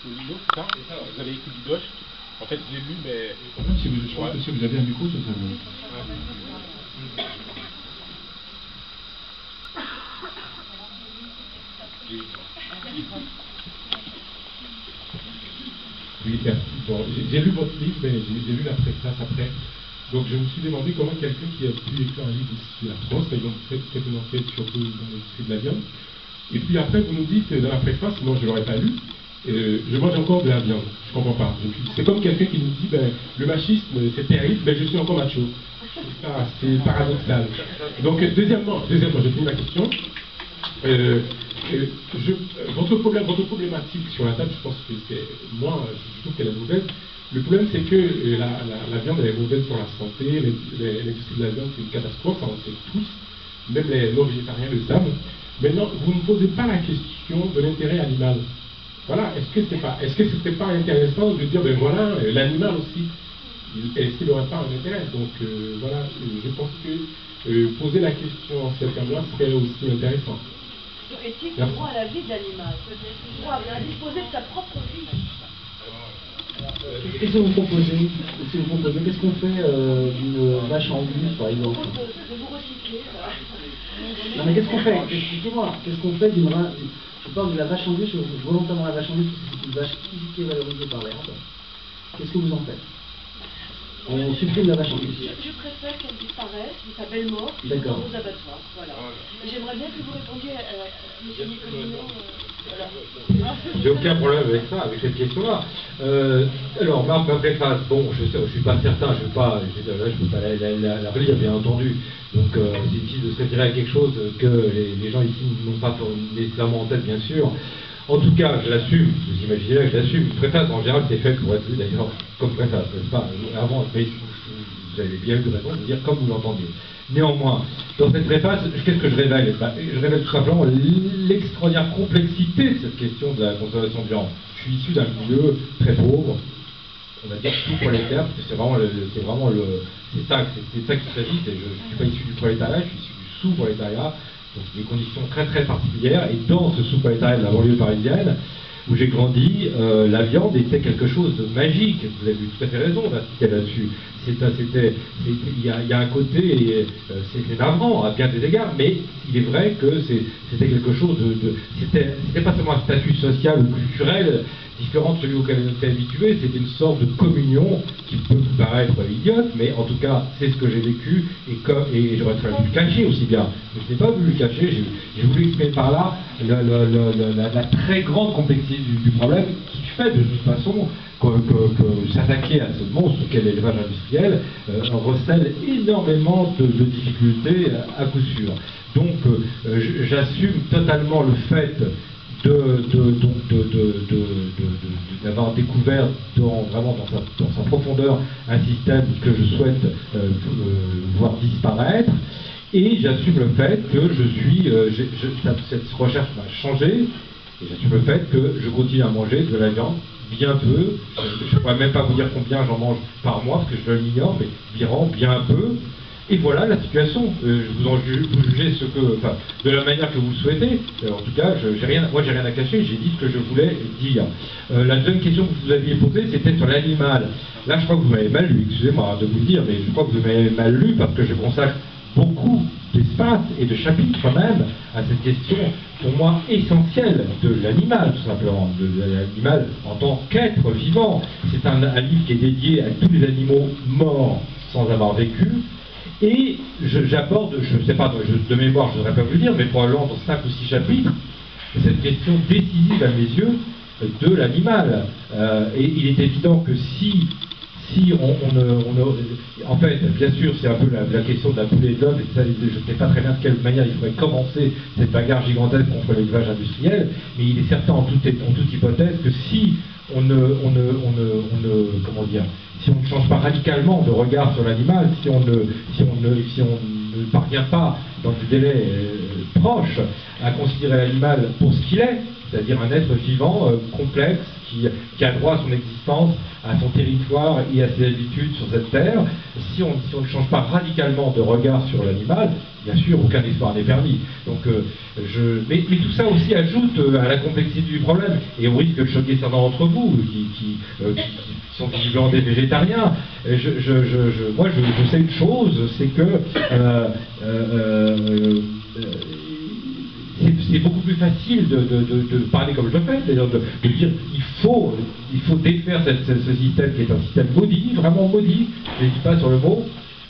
Ça, vous avez écrit du gauche. En fait, j'ai lu, mais... Si vous, je pense que si vous avez un micro, ça serait mieux. Oui, bon, j'ai lu votre livre, mais j'ai lu la préface après. Donc je me suis demandé comment quelqu'un qui a pu écrire un livre sur la France, par exemple, peut-être fait surtout dans l'industrie de la viande, et puis après vous nous dites dans la préface, moi je ne l'aurais pas lu, je mange encore de la viande, je ne comprends pas. C'est comme quelqu'un qui nous dit, ben, le machisme c'est terrible, mais je suis encore macho. C'est paradoxal. Donc deuxièmement, je finis ma question. Votre problématique sur la table, je pense que c'est, moi, je trouve qu'elle est mauvaise. Le problème, c'est que la viande, elle est mauvaise pour la santé, l'industrie de la viande, c'est une catastrophe, ça on le sait tous, même les non-végétariens le savent. Maintenant, vous ne posez pas la question de l'intérêt animal. Voilà, est-ce que ce serait pas intéressant de dire, ben voilà, l'animal aussi, est-ce qu'il n'aurait pas un intérêt? Donc voilà, je pense que poser la question en ces termes-là serait aussi intéressant. Est-il le droit à la vie de l'animal, le droit à disposer de sa propre vie? Qu'est-ce que vous proposez? Qu'est-ce qu'on fait d'une vache en bus, par exemple? De vous recycler. Non mais qu'est-ce qu'on fait? Expliquez-moi. Qu'est-ce qu'on fait d'une vache? Je parle de la vache en bus, volontairement la vache en bus, parce que c'est une vache qui est valorisée par l'herbe. Qu'est-ce que vous en faites? On supprime la vache en bus. Je préfère qu'elle disparaisse, de sa belle mort, d'accord, aux abattoirs. Voilà. Et j'aimerais bien que vous répondiez à M. Nicolino. Voilà. J'ai aucun problème avec ça, avec cette question-là. Alors, ma préface, bon, je suis pas certain, je peux pas la relire, bien entendu. Donc, c'est difficile de se référer à quelque chose que les gens ici n'ont pas nécessairement en tête, bien sûr. En tout cas, je l'assume, vous imaginez là, je l'assume. Une préface, en général, c'est fait pour être vu, d'ailleurs, comme préface, n'est-ce pas? Avant, mais vous avez bien eu raison de dire comme vous l'entendiez. Néanmoins, dans cette préface, qu'est-ce que je révèle? Je révèle tout simplement l'extraordinaire complexité de cette question de la consommation de viande. Je suis issu d'un milieu très pauvre, on va dire tout prolétaire, parce que c'est ça qui s'agit. Je ne suis pas issu du prolétariat, je suis issu du sous-prolétariat, donc des conditions très très particulières, et dans ce sous-prolétariat de la banlieue parisienne, où j'ai grandi, la viande était quelque chose de magique. Vous avez eu tout à fait raison d'insister là-dessus. Il y a un côté, c'est navrant à bien des égards, mais il est vrai que c'était quelque chose c'était pas seulement un statut social ou culturel différent de celui auquel on était habitué, c'était une sorte de communion qui peut vous paraître idiote, mais en tout cas, c'est ce que j'ai vécu, et j'aurais très voulu le cacher aussi bien. Mais je n'ai pas voulu le cacher, j'ai voulu exprimer par là la très grande complexité du problème, qui fait de toute façon que s'attaquer à ce monstre qu'est l'élevage industriel recèle énormément de difficultés à coup sûr. Donc, j'assume totalement le fait d'avoir découvert vraiment dans sa profondeur un système que je souhaite voir disparaître, et j'assume le fait que cette recherche m'a changé, et j'assume le fait que je continue à manger de la viande bien peu. Je ne pourrais même pas vous dire combien j'en mange par mois, parce que je l'ignore, mais bien peu. Et voilà la situation. Vous jugez de la manière que vous le souhaitez. En tout cas, moi j'ai rien à cacher, j'ai dit ce que je voulais dire. La deuxième question que vous aviez posée, c'était sur l'animal. Là, je crois que vous m'avez mal lu, excusez-moi de vous le dire, mais je crois que vous m'avez mal lu, parce que je consacre beaucoup d'espace et de chapitres même à cette question, pour moi, essentielle de l'animal, tout simplement, de l'animal en tant qu'être vivant. C'est un livre qui est dédié à tous les animaux morts sans avoir vécu. Et j'aborde, je ne sais pas, de mémoire, je ne voudrais pas vous le dire, mais probablement dans 5 ou 6 chapitres, cette question décisive à mes yeux de l'animal. Et il est évident que si en fait, bien sûr, c'est un peu la question de la poule et de l'œuf, et ça, je ne sais pas très bien de quelle manière il faudrait commencer cette bagarre gigantesque contre l'élevage industriel, mais il est certain en toute hypothèse que si on ne change pas radicalement de regard sur l'animal, si on ne parvient pas dans des délais proches à considérer l'animal pour ce qu'il est, c'est-à-dire un être vivant, complexe, qui a droit à son existence, à son territoire et à ses habitudes sur cette terre, si on ne change pas radicalement de regard sur l'animal, Bien sûr, aucun espoir n'est permis. Donc, mais tout ça aussi ajoute à la complexité du problème, et au risque de choquer certains d'entre vous qui sont visiblement des végétariens. Moi, je sais une chose, c'est que c'est beaucoup plus facile de parler comme je le fais, c'est-à-dire de dire il faut défaire ce système qui est un système maudit, vraiment maudit. Je ne dis pas sur le mot,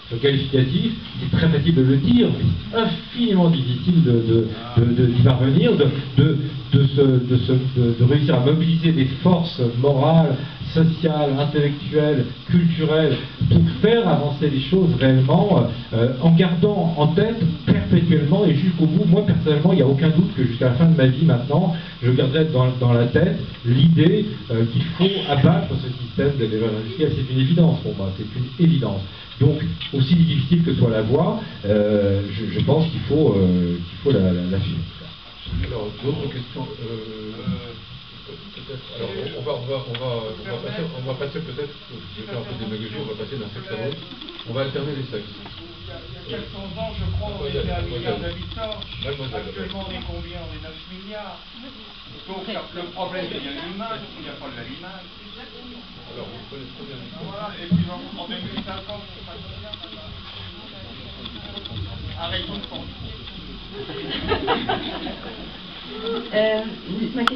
sur le qualificatif, c'est très facile de le dire, mais c'est infiniment difficile d'y parvenir, de réussir à mobiliser des forces morales, sociales, intellectuelles, culturelles, pour faire avancer les choses réellement, en gardant en tête perpétuellement et jusqu'au bout. Moi personnellement, il n'y a aucun doute que jusqu'à la fin de ma vie maintenant, je garderai dans la tête l'idée qu'il faut abattre ce système de l'élevage industriel. C'est une évidence pour moi, c'est une évidence. Donc, aussi difficile que soit la voie, je pense qu'il faut la suivre. Alors, d'autres questions peut-être. Alors, on va passer peut-être, je vais faire un peu de démagogie, on va passer d'un sexe à l'autre. On va alterner les sexes. Il y a 400 ans, je crois, on était à 1 milliard d'habitants. Actuellement, on est combien? On est 9 milliards. Donc, le problème, il y a l'image, il n'y a pas l'allumage. Alors, vous prenez combien de temps? Voilà, et puis en 2050, on sera combien maintenant? Arrêtons de penser. Ma question